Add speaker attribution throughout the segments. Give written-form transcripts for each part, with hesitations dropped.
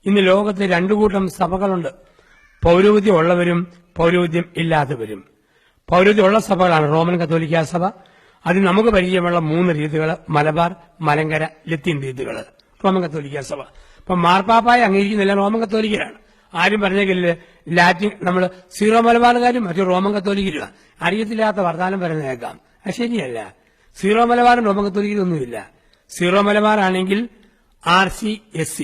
Speaker 1: ഇന്ന് ലോകത്ത് രണ്ടു കൂട്ടം സഭകളുണ്ട്. പൗരോഹിത്യം ഉള്ളവരും പൗരോഹിത്യം ഇല്ലാത്തവരും. പൗരോഹിത്യമുള്ള സഭകളാണ് റോമൻ കത്തോലിക്ക സഭ. അതിൽ നമുക്ക് പരിചയമുള്ള 3 രീതികൾ: മലബാർ, മലങ്കര, ലത്തീൻ രീതികൾ. റോമൻ കത്തോലിക്ക സഭ ഇപ്പൊ മാർപ്പാപ്പായ അംഗീകരിക്കുന്നില്ല, റോമൻ കത്തോലിക്കരാണ്. ആരും പറഞ്ഞെങ്കില് ലാറ്റിൻ നമ്മൾ സീറോ മലബാറുകാരും മറ്റു റോമൻ കത്തോലിക്കരുമാണ്. അറിയത്തില്ലാത്ത വർത്താനം പറയുന്ന കേൾക്കാം. അത് ശരിയല്ല. സീറോ മലബാറും റോമൻ കത്തോലിക്കരൊന്നുമില്ല. സീറോ മലബാർ ആണെങ്കിൽ RCSC,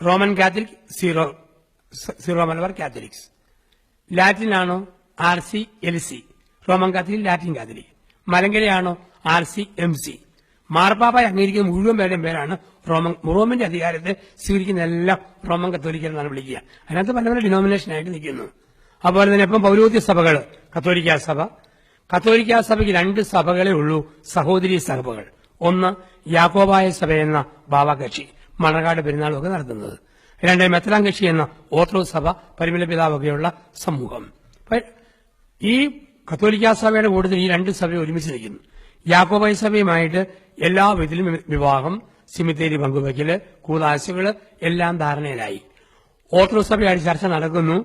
Speaker 1: Roman Catholic, Syro Malabar Catholics. ലാറ്റിനാണോ RCLC, Roman Catholic, Latin Catholic. മലങ്കരയാണോ RCMC. മാർപ്പാപ്പായ അംഗീകരിക്കുന്ന മുഴുവൻ പേരുടെയും പേരാണ് റോമന്റെ അധികാരത്തെ സ്വീകരിക്കുന്ന എല്ലാം റോമൻ കത്തോലിക്കൽ എന്നാണ് വിളിക്കുക. അതിനകത്ത് പല പല ഡിനോമിനേഷനായിട്ട് നിൽക്കുന്നു. അതുപോലെ തന്നെ ഇപ്പം പൗരോഹിത്യ സഭകൾ, കത്തോലിക്ക സഭ. കത്തോലിക്ക സഭയ്ക്ക് 2 സഭകളേ ഉള്ളൂ, സഹോദരി സഭകൾ. ഒന്ന് യാക്കോബായ സഭ എന്ന ബാവാകക്ഷി, മണർകാട് പെരുന്നാളൊക്കെ നടത്തുന്നത്. 2 മെത്രാൻ കക്ഷി എന്ന ഓർത്തഡോക്സ് സഭ, പരിമല പിതാവൊക്കെയുള്ള സമൂഹം. ഈ കത്തോലിക്ക സഭയുടെ കൂട്ടത്തിൽ ഈ 2 സഭ ഒരുമിച്ച് നിൽക്കുന്നു. യാക്കോബായ സഭയുമായിട്ട് എല്ലാ വിധത്തിലും വിവാഹം, സിമിത്തേരി പങ്കുവയ്ക്കല്, കൂതാശകള് എല്ലാം ധാരണയിലായി. ഓർത്തഡോക്സ് സഭയായിട്ട് ചർച്ച നടക്കുന്നു.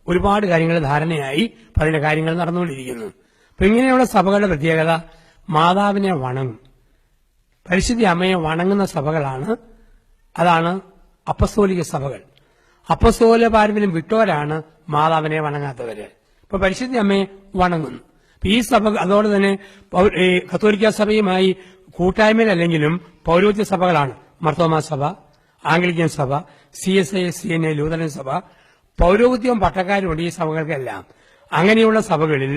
Speaker 1: ഒരുപാട് കാര്യങ്ങൾ ധാരണയായി. അതിന്റെ കാര്യങ്ങൾ നടന്നുകൊണ്ടിരിക്കുന്നു. അപ്പൊ ഇങ്ങനെയുള്ള സഭകളുടെ പ്രത്യേകത, മാതാവിനെ വണങ്ങും, പരിശുദ്ധ അമ്മയെ വണങ്ങുന്ന സഭകളാണ്. അതാണ് അപ്പസ്തോലിക സഭകൾ. അപ്പസ്തോല പാരമ്പര്യം വിട്ടവരാണ് മാതാവിനെ വണങ്ങാത്തവര്. ഇപ്പൊ പരിശുദ്ധ അമ്മയെ വണങ്ങുന്നു. ഈ സഭ അതോടെ തന്നെ കത്തോലിക്ക സഭയുമായി കൂട്ടായ്മയിലല്ലെങ്കിലും പൗരോഹിത്യ സഭകളാണ് മർത്തോമാ സഭ, ആംഗ്ലിക്കൻ സഭ, CSI CNA ലൂതറൻ സഭ. പൗരോഹിത്യവും പട്ടക്കാരുമുണ്ട് ഈ സഭകൾക്കെല്ലാം. അങ്ങനെയുള്ള സഭകളിൽ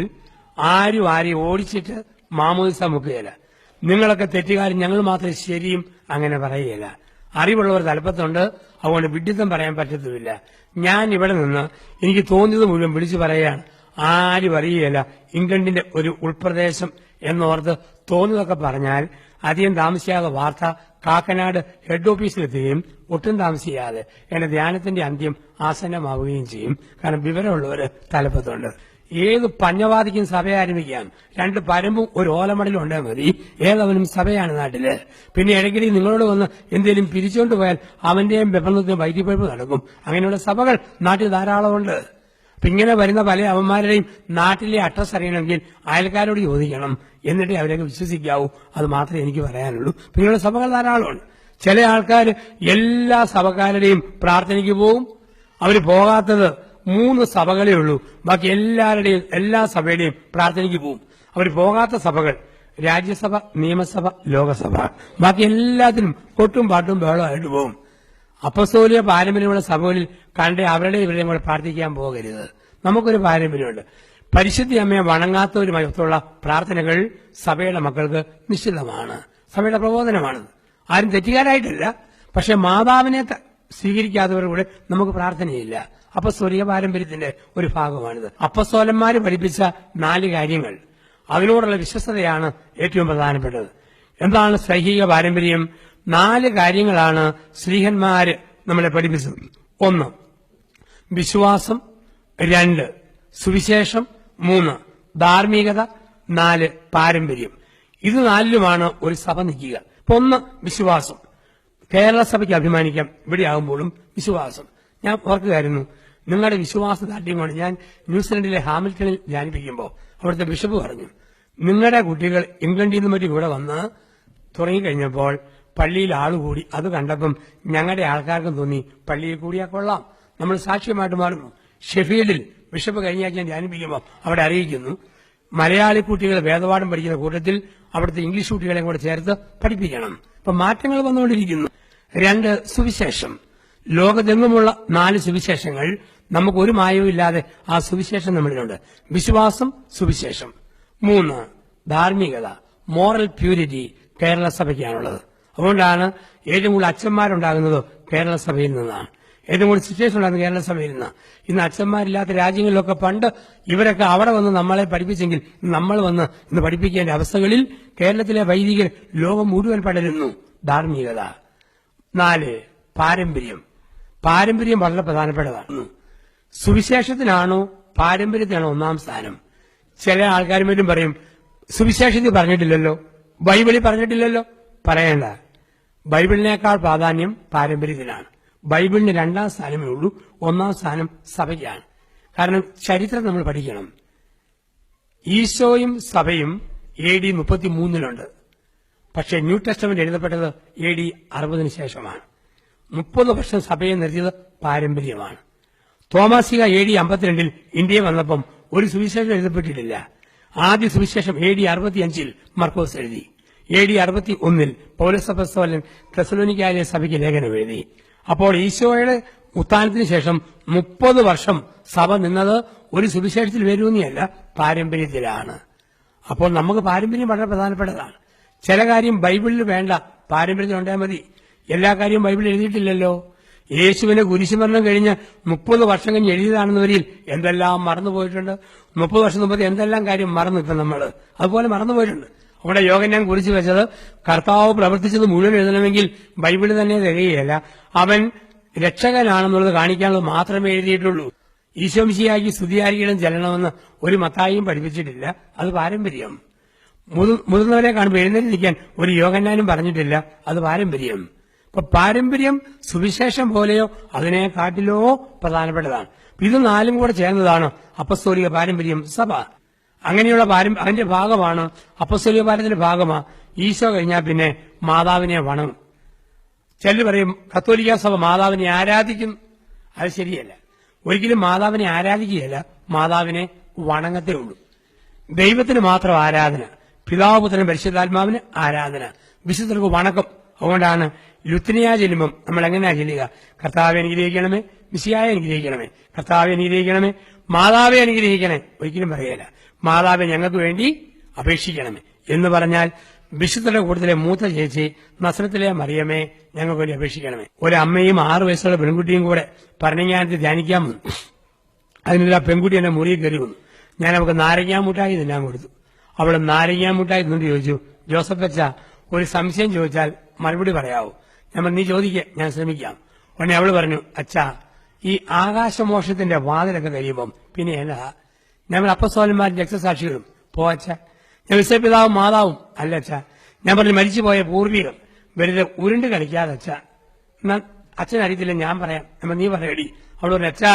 Speaker 1: ആരും ഓടിച്ചിട്ട് മാമോദിസ മുക്കുകയില്ല. നിങ്ങളൊക്കെ തെറ്റുകാരും, ഞങ്ങൾ മാത്രം ശരിയും അങ്ങനെ പറയുകയില്ല. അറിവുള്ളവർ തലപ്പത്തുണ്ട്. അതുകൊണ്ട് വിഡ്ഢിത്തം പറയാൻ പറ്റത്തുമില്ല. ഞാൻ ഇവിടെ നിന്ന് എനിക്ക് തോന്നിയത് മുഴുവൻ വിളിച്ചു പറയുകയാണ്. ആരും അറിയുകയില്ല. ഇംഗ്ലണ്ടിന്റെ ഒരു ഉൾപ്രദേശം എന്നോർത്ത് തോന്നിയതൊക്കെ പറഞ്ഞാൽ അധികം താമസിയാതെ വാർത്ത കാക്കനാട് ഹെഡ് ഓഫീസിലെത്തുകയും ഒട്ടും താമസിയാതെ എന്റെ ധ്യാനത്തിന്റെ അന്ത്യം ആസന്നമാവുകയും ചെയ്യും. കാരണം വിവരമുള്ളവര് തലപ്പത്തുണ്ട്. ഏത് പഞ്ഞവാദിക്കും സഭ ആരംഭിക്കാം. 2 പരമ്പും ഒരു ഓലമടലും ഉണ്ടേ മതി. ഏതവനും സഭയാണ് നാട്ടില്. പിന്നെ ഇടയ്ക്കിടെ നിങ്ങളോട് വന്ന് എന്തെങ്കിലും പിരിച്ചുകൊണ്ട് പോയാൽ അവന്റെയും ബന്ധത്തിനും വൈദ്യപ്പഴപ്പ് നടക്കും. അങ്ങനെയുള്ള സഭകൾ നാട്ടിൽ ധാരാളമുണ്ട്. അപ്പൊ ഇങ്ങനെ വരുന്ന പല അവന്മാരുടെയും നാട്ടിലെ അഡ്രസ് അറിയണമെങ്കിൽ അയൽക്കാരോട് ചോദിക്കണം. എന്നിട്ടേ അവരെയൊക്കെ വിശ്വസിക്കാവൂ. അത് മാത്രമേ എനിക്ക് പറയാനുള്ളൂ. ഇങ്ങനെയുള്ള സഭകൾ ധാരാളമുണ്ട്. ചില ആൾക്കാർ എല്ലാ സഭക്കാരുടെയും പ്രാർത്ഥനയ്ക്ക് പോവും. അവർ പോകാത്തത് 3 സഭകളേ ഉള്ളൂ. ബാക്കി എല്ലാ സഭയുടെയും പ്രാർത്ഥനയ്ക്ക് പോവും. അവർ പോകാത്ത സഭകൾ രാജ്യസഭ, നിയമസഭ, ലോകസഭ. ബാക്കി എല്ലാത്തിനും കൊട്ടും പാട്ടും ബഹളമായിട്ട് പോവും. അപ്പസ്തോലിക പാരമ്പര്യമുള്ള സഭകളിൽ അവരുടെ ഇവരുടെയും കൂടെ പ്രാർത്ഥിക്കാൻ പോകരുത്. നമുക്കൊരു പാരമ്പര്യമുണ്ട്. പരിശുദ്ധ അമ്മയെ വണങ്ങാത്തവരുമായി ഒത്തുള്ള പ്രാർത്ഥനകൾ സഭയുടെ മക്കൾക്ക് നിശ്ചിതമാണ്. സഭയുടെ പ്രബോധനമാണ്. ആരും തെറ്റുകാരായിട്ടില്ല. പക്ഷെ മാതാവിനെ സ്വീകരിക്കാത്തവരുടെ കൂടെ നമുക്ക് പ്രാർത്ഥനയില്ല. അപ്പസ്തോലിക പാരമ്പര്യത്തിന്റെ ഒരു ഭാഗമാണിത്. അപ്പസ്തോലന്മാര് പഠിപ്പിച്ച 4 കാര്യങ്ങൾ, അതിനോടുള്ള വിശ്വസ്തതയാണ് ഏറ്റവും പ്രധാനപ്പെട്ടത്. എന്താണ് ശ്ലൈഹിക പാരമ്പര്യം? 4 കാര്യങ്ങളാണ് ശ്ലീഹന്മാര് നമ്മളെ പഠിപ്പിച്ചത്. 1 വിശ്വാസം, 2 സുവിശേഷം, 3 ധാർമ്മികത, 4 പാരമ്പര്യം. ഇത് 4ലുമാണ് ഒരു സഭ നിൽക്കുക. ഇപ്പൊ 1 വിശ്വാസം. കേരള സഭയ്ക്ക് അഭിമാനിക്കാം. ഇവിടെ ആകുമ്പോഴും വിശ്വാസം. ഞാൻ ഓർക്കുകയായിരുന്നു, നിങ്ങളുടെ വിശ്വാസ ദാർഢ്യം കൊണ്ട് ഞാൻ ന്യൂസിലൻഡിലെ ഹാമിൽട്ടണിൽ ധ്യാനിപ്പിക്കുമ്പോൾ അവിടുത്തെ ബിഷപ്പ് പറഞ്ഞു, നിങ്ങളുടെ കുട്ടികൾ ഇംഗ്ലണ്ടിൽ നിന്ന് മറ്റും ഇവിടെ വന്ന് തുടങ്ങിക്കഴിഞ്ഞപ്പോൾ പള്ളിയിൽ ആളുകൂടി. അത് കണ്ടപ്പം ഞങ്ങളുടെ ആൾക്കാർക്കും തോന്നി പള്ളിയിൽ കൂടിയാൽ കൊള്ളാം, നമ്മൾ സാക്ഷ്യമായിട്ട് മാറുന്നു. ഷെഫീൽഡിൽ ബിഷപ്പ് കഴിഞ്ഞ ആഴ്ച ഞാൻ ധ്യാനിപ്പിക്കുമ്പോൾ അവിടെ അറിയിക്കുന്നു, മലയാളി കുട്ടികൾ വേദപാഠം പഠിക്കുന്ന കൂട്ടത്തിൽ അവിടുത്തെ ഇംഗ്ലീഷ് കുട്ടികളെയും കൂടെ ചേർത്ത് പഠിപ്പിക്കണം. ഇപ്പൊ മാറ്റങ്ങൾ വന്നുകൊണ്ടിരിക്കുന്നു. 2 സുവിശേഷം. ലോകത്തെങ്ങുമുള്ള 4 സുവിശേഷങ്ങൾ. നമുക്കൊരു മായവും ഇല്ലാതെ ആ സുവിശേഷം നമ്മളിലുണ്ട്. വിശ്വാസം, സുവിശേഷം. 3 ധാർമ്മികത, മോറൽ പ്യൂരിറ്റി കേരള സഭയ്ക്കാണുള്ളത്. അതുകൊണ്ടാണ് ഏറ്റവും കൂടുതൽ അച്ഛന്മാരുണ്ടാകുന്നത് കേരള സഭയിൽ നിന്നാണ്. ഏറ്റവും കൂടുതൽ സിസ്റ്റേഴ്സ് ഉണ്ടാകുന്നത് കേരള സഭയിൽ നിന്നാണ്. ഇന്ന് അച്ഛന്മാരില്ലാത്ത രാജ്യങ്ങളിലൊക്കെ പണ്ട് ഇവരൊക്കെ അവിടെ വന്ന് നമ്മളെ പഠിപ്പിച്ചെങ്കിൽ നമ്മൾ വന്ന് ഇന്ന് പഠിപ്പിക്കേണ്ട അവസ്ഥകളിൽ കേരളത്തിലെ വൈദികർ ലോകം മുഴുവൻ പടരുന്നു. ധാർമ്മികത. 4 പാരമ്പര്യം. പാരമ്പര്യം വളരെ പ്രധാനപ്പെട്ടതാണ്. സുവിശേഷത്തിനാണോ പാരമ്പര്യത്തിനാണോ 1ാം സ്ഥാനം? ചില ആൾക്കാരും മറ്റും പറയും, സുവിശേഷത്തിൽ പറഞ്ഞിട്ടില്ലല്ലോ, ബൈബിളിൽ പറഞ്ഞിട്ടില്ലല്ലോ. പറയേണ്ട. ബൈബിളിനേക്കാൾ പ്രാധാന്യം പാരമ്പര്യത്തിനാണ്. ബൈബിളിന് 2ാം സ്ഥാനമേ ഉള്ളൂ. 1ാം സ്ഥാനം സഭയ്ക്കാണ്. കാരണം ചരിത്രം നമ്മൾ പഠിക്കണം. ഈശോയും സഭയും AD 33 പക്ഷേ ന്യൂ ടെസ്റ്റമെന്റ് എഴുതപ്പെട്ടത് AD 60 ശേഷമാണ്. 30 വർഷം സഭയെ നിർത്തിയത് പാരമ്പര്യമാണ്. തോമാസിക AD 52 ഇന്ത്യയിൽ വന്നപ്പം ഒരു സുവിശേഷം എഴുതപ്പെട്ടിട്ടില്ല. ആദ്യ സുവിശേഷം AD 65 മർക്കോസ് എഴുതി. AD 61 പൗലോസ് അപ്പോസ്തലൻ തെസ്സലോനിക്കയിലെ സഭയ്ക്ക് ലേഖനം എഴുതി. അപ്പോൾ ഈശോയുടെ ഉത്ഥാനത്തിന് ശേഷം 30 വർഷം സഭ നിന്നത് ഒരു സുവിശേഷത്തിൽ വരുന്നിയല്ല, പാരമ്പര്യത്തിലാണ്. അപ്പോൾ നമുക്ക് പാരമ്പര്യം വളരെ പ്രധാനപ്പെട്ടതാണ്. ചില കാര്യം ബൈബിളിൽ വേണ്ട, പാരമ്പര്യത്തിൽ ഉണ്ടായാൽ മതി. എല്ലാ കാര്യവും ബൈബിളിൽ എഴുതിയിട്ടില്ലല്ലോ. യേശുവിനെ കുരിശുമരണം കഴിഞ്ഞ് 30 വർഷം കഴിഞ്ഞ് എഴുതിയതാണെന്നവരിൽ എന്തെല്ലാം മറന്നുപോയിട്ടുണ്ട്. 30 വർഷം മുമ്പ് എന്തെല്ലാം കാര്യം മറന്നു ഇപ്പം നമ്മൾ അതുപോലെ മറന്നുപോയിട്ടുണ്ട്. അവിടെ യോഹന്നാൻ കുറിച്ച് വെച്ചത് കർത്താവ് പ്രവർത്തിച്ചത് മുഴുവൻ എഴുതണമെങ്കിൽ ബൈബിളിൽ തന്നെ തികയുകയല്ല. അവൻ രക്ഷകനാണെന്നുള്ളത് കാണിക്കാനുള്ളത് മാത്രമേ എഴുതിയിട്ടുള്ളൂ. ഈശോമിശിഹായ്ക്ക് സ്തുതിയായിരിക്കണം ചെല്ലണമെന്ന് ഒരു മത്തായിയും പഠിപ്പിച്ചിട്ടില്ല. അത് പാരമ്പര്യം. മുതിർന്നവരെ കാണുമ്പോൾ എഴുന്നേറ്റ് നിൽക്കാൻ ഒരു യോഹന്നാനും പറഞ്ഞിട്ടില്ല. അത് പാരമ്പര്യം. ഇപ്പൊ പാരമ്പര്യം സുവിശേഷം പോലെയോ അതിനെക്കാട്ടിലോ പ്രധാനപ്പെട്ടതാണ്. ഇത് 4 കൂടെ ചേർന്നതാണ് അപ്പസ്തോലിക പാരമ്പര്യം, സഭ. അങ്ങനെയുള്ള അതിന്റെ ഭാഗമാണ് അപ്പസ്തോലിക പാരമ്പര്യത്തിന്റെ ഭാഗമാണ് ഈശോ കഴിഞ്ഞാൽ പിന്നെ മാതാവിനെ വണങ്ങും. ചിലർ പറയും കത്തോലിക്ക സഭ മാതാവിനെ ആരാധിക്കുന്നു. അത് ശരിയല്ല. ഒരിക്കലും മാതാവിനെ ആരാധിക്കുകയല്ല, മാതാവിനെ വണങ്ങത്തേ ഉള്ളൂ. ദൈവത്തിന് മാത്രം ആരാധന, പിതാവ് പുത്രനും പരിശുദ്ധാത്മാവിന് ആരാധന, വിശുദ്ധർക്ക് വണക്കം. അതുകൊണ്ടാണ് ലുത്തിനിയ ചെല്ലുമ്പം നമ്മൾ എങ്ങനെയാ ചെല്ലുക? കർത്താവെ അനുഗ്രഹിക്കണമേ, മിശിഹായെ അനുഗ്രഹിക്കണമേ, കർത്താവെ അനുഗ്രഹിക്കണമേ, മാതാവെ അനുഗ്രഹിക്കണേ. ഒരിക്കലും പറയല മാതാവെ ഞങ്ങൾക്ക് വേണ്ടി അപേക്ഷിക്കണമേ എന്ന് പറഞ്ഞാൽ വിശുദ്ധരുടെ കൂട്ടത്തിലെ മൂത്ത ചേച്ചി നസ്രത്തിലെ മറിയമേ ഞങ്ങൾക്ക് വേണ്ടി അപേക്ഷിക്കണമേ. ഒരമ്മയും 6 വയസ്സുള്ള പെൺകുട്ടിയും കൂടെ പറഞ്ഞാനത്ത് ധ്യാനിക്കാൻ വന്നു. അതിനുള്ള പെൺകുട്ടി എന്നെ മുറിയിൽ കയറി വന്നു. ഞാൻ അവൾക്ക് നാരങ്ങാമുട്ടായി തിന്നാൻ കൊടുത്തു. അവൾ നാരങ്ങാമുട്ടായി തിന്നിട്ട് ചോദിച്ചു, ജോസഫ് അച്ഛ ഒരു സംശയം ചോദിച്ചാൽ മറുപടി പറയാവൂ? ഞാൻ നീ ചോദിക്കുക, ഞാൻ ശ്രമിക്കാം. ഉടനെ അവള് പറഞ്ഞു, അച്ഛാ ഈ ആകാശമോക്ഷത്തിന്റെ വാതിലൊക്കെ കഴിയുമ്പം പിന്നെ എന്നാ? ഞങ്ങൾ അപ്പസ്തോലന്മാരും രക്തസാക്ഷികളും പോവച്ച. ഞാൻ വിശ്വപിതാവും മാതാവും അല്ല അച്ഛാ. ഞാൻ പറഞ്ഞു മരിച്ചുപോയ പൂർവികർ. വെറുതെ ഉരുണ്ട് കളിക്കാതെ അച്ഛാ. അച്ഛൻ അറിയത്തില്ല, ഞാൻ പറയാം. നീ പറയടി. അവൾ പറഞ്ഞു, അച്ഛാ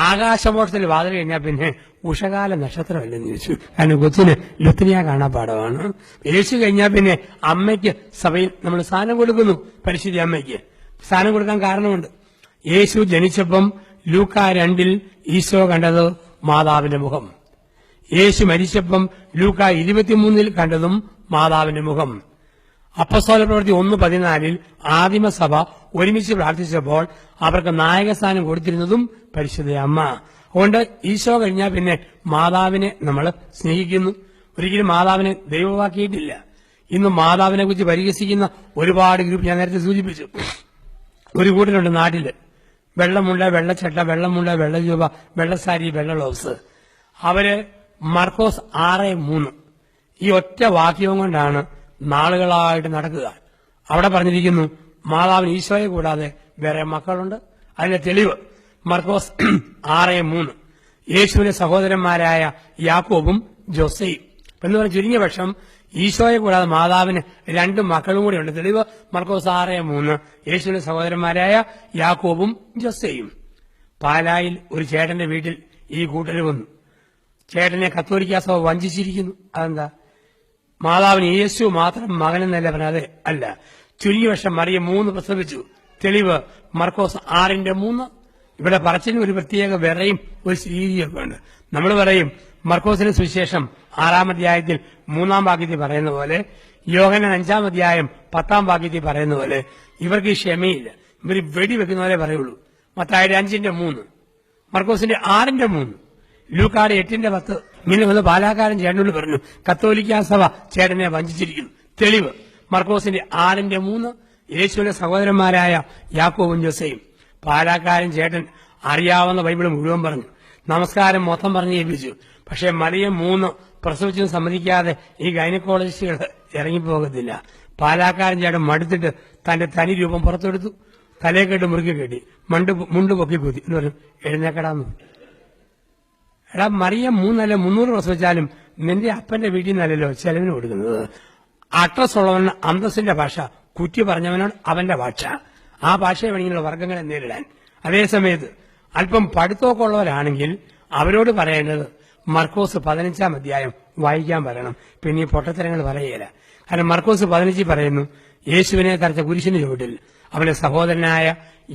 Speaker 1: ആകാശമോക്ഷത്തിൽ വാതിൽ കഴിഞ്ഞാൽ പിന്നെ ഉഷകാല നക്ഷത്രമല്ലെന്ന് ചോദിച്ചു. കാരണം കൊച്ചിന് ലുത്തിനിയ കാണാൻ പാടമാണ്. യേശു കഴിഞ്ഞാൽ പിന്നെ അമ്മയ്ക്ക് സഭയിൽ നമ്മൾ സ്ഥാനം കൊടുക്കുന്നു. പരിശുദ്ധ അമ്മയ്ക്ക് സ്ഥാനം കൊടുക്കാൻ കാരണമുണ്ട്. യേശു ജനിച്ചപ്പം ലൂക്കാ 2 ഈശോ കണ്ടത് മാതാവിന്റെ മുഖം. യേശു മരിച്ചപ്പം ലൂക്കാ 23 കണ്ടതും മാതാവിന്റെ മുഖം. അപ്പസ്തോല പ്രവൃത്തി 1:14 ആദിമസഭ ഒരുമിച്ച് പ്രാർത്ഥിച്ചപ്പോൾ അവർക്ക് നായകസ്ഥാനം കൊടുത്തിരുന്നതും പരിശുദ്ധ അമ്മ. അതുകൊണ്ട് ഈശോ കഴിഞ്ഞാൽ പിന്നെ മാതാവിനെ നമ്മൾ സ്നേഹിക്കുന്നു. ഒരിക്കലും മാതാവിനെ ദൈവമാക്കിയിട്ടില്ല. ഇന്ന് മാതാവിനെ കുറിച്ച് പരിഹസിക്കുന്ന ഒരുപാട് ഗ്രൂപ്പ് ഞാൻ നേരത്തെ സൂചിപ്പിച്ചു. ഒരു കൂട്ടരുണ്ട് നാട്ടില്, വെള്ളമുണ്ട വെള്ളച്ചട്ട, വെള്ളമുണ്ട വെള്ളജൂബ, വെള്ളസാരി, വെള്ള ഗ്ലൗസ്. അവര് മർക്കോസ് 6:3 ഈ ഒറ്റ വാക്യവും കൊണ്ടാണ് നാളുകളായിട്ട് നടക്കുക. അവിടെ പറഞ്ഞിരിക്കുന്നു മാതാവിന് ഈശോയെ കൂടാതെ വേറെ മക്കളുണ്ട്. അതിന്റെ തെളിവ് മർക്കോസ് 6:3 യേശുവിന്റെ സഹോദരന്മാരായ യാക്കോബും ജോസയും എന്ന് പറഞ്ഞ ചുരുങ്ങിയ പക്ഷം ഈശോയെ കൂടാതെ മാതാവിന് 2 മക്കളും കൂടെ ഉണ്ട്. തെളിവ് മർക്കോസ് 6:3 യേശുവിന്റെ സഹോദരന്മാരായ യാക്കോബും ജോസയും. പാലായിൽ ഒരു ചേട്ടന്റെ വീട്ടിൽ ഈ കൂട്ടര് വന്നു. ചേട്ടനെ കത്തോലിക്ക സഭ വഞ്ചിച്ചിരിക്കുന്നു. അതെന്താ? മാതാവിന് യേശു മാത്രം മകനെന്നല്ല പറഞ്ഞത്, അല്ല, ചുരുങ്ങിയ വർഷം മറിയ 3 പ്രസവിച്ചു. തെളിവ് മർക്കോസ് 6:3. ഇവിടെ പറച്ചിന് ഒരു പ്രത്യേക വിറയും ഒരു രീതിയൊക്കെ ഉണ്ട്. നമ്മൾ പറയും മർക്കോസിന്റെ സുവിശേഷം 6-ാം അധ്യായത്തിൽ 3-ാം വാക്യത്തിൽ പറയുന്ന പോലെ, യോഹന്നാൻ 5-ാം അധ്യായം 10-ാം വാക്യത്തിൽ പറയുന്ന പോലെ ഇവർക്ക് ക്ഷമയില്ല. ഇവർ വെടിവെക്കുന്ന പോലെ പറയുള്ളൂ. മത്തായിയുടെ 5:3, മർക്കോസിന്റെ 6:3, ലൂക്കാട് 8:10. ഇങ്ങനെ വന്ന് പാലാക്കാരൻ ചേട്ടനോട് പറഞ്ഞു കത്തോലിക്ക സഭ ചേട്ടനെ വഞ്ചിച്ചിരിക്കുന്നു. തെളിവ് മർക്കോസിന്റെ 6:3 യേശുവിന്റെ സഹോദരന്മാരായ യാക്കോബും ജോസയും. പാലാക്കാരൻ ചേട്ടൻ അറിയാവുന്ന ബൈബിൾ മുഴുവൻ പറഞ്ഞു, നമസ്കാരം മൊത്തം പറഞ്ഞു ഏൽപ്പിച്ചു. പക്ഷെ മറിയം 3 പ്രസവിച്ചത് സമ്മതിക്കാതെ ഈ ഗൈനക്കോളജിസ്റ്റുകൾ ഇറങ്ങിപ്പോകത്തില്ല. പാലാക്കാരൻ ചേട്ടൻ മടുത്തിട്ട് തന്റെ തനി രൂപം പുറത്തെടുത്തു, തലയെക്കെട്ട് മുറുക്കി കെട്ടി, മുണ്ട് പൊക്കി കുത്തി എന്ന് പറഞ്ഞു, എഴുന്നേക്കടാന്ന്. എടാ മറിയം 3 300 പ്രസവിച്ചാലും നിന്റെ അപ്പന്റെ വീട്ടിൽ നിന്നല്ലോ ചെലവിന് കൊടുക്കുന്നത്. അഡ്രസ് ഉള്ളവന് അന്തസ്സിന്റെ ഭാഷ, കുറ്റി പറഞ്ഞവനോട് അവന്റെ ഭാഷ. ആ ഭാഷയെ വേണമെങ്കിലുള്ള വർഗ്ഗങ്ങളെ നേരിടാൻ. അതേസമയത്ത് അല്പം പഠിത്തമൊക്കെ ഉള്ളവരാണെങ്കിൽ അവരോട് പറയേണ്ടത് മർക്കോസ് 15-ാം അധ്യായം വായിക്കാൻ പറയണം. പിന്നെ ഈ പൊട്ടത്തരങ്ങൾ പറയുകയില്ല. കാരണം മർക്കോസ് 15 പറയുന്നു, യേശുവിനെ തറച്ച കുരിശിന് ചുവട്ടിൽ അവന്റെ സഹോദരനായ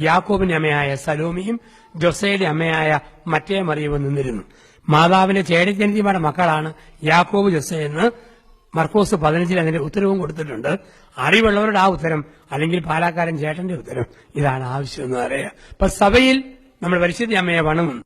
Speaker 1: യാക്കോബിന്റെ അമ്മയായ സലോമിയും ജൊസയുടെ അമ്മയായ മറ്റേ മറിയവും നിന്നിരുന്നു. മാതാവിന്റെ ചേടത്തിയന്തിമാരുടെ മക്കളാണ് യാക്കോബ് ജൊസെ എന്ന് മർക്കോസ് 15 അതിന്റെ ഉത്തരവും കൊടുത്തിട്ടുണ്ട്. അറിവുള്ളവരുടെ ആ ഉത്തരം, അല്ലെങ്കിൽ പാലാക്കാരൻ ചേട്ടന്റെ ഉത്തരം, ഇതാണ് ആവശ്യം എന്ന് പറയുക. അപ്പൊ സഭയിൽ നമ്മൾ പരിശുദ്ധ അമ്മയെ വണങ്ങുന്നു.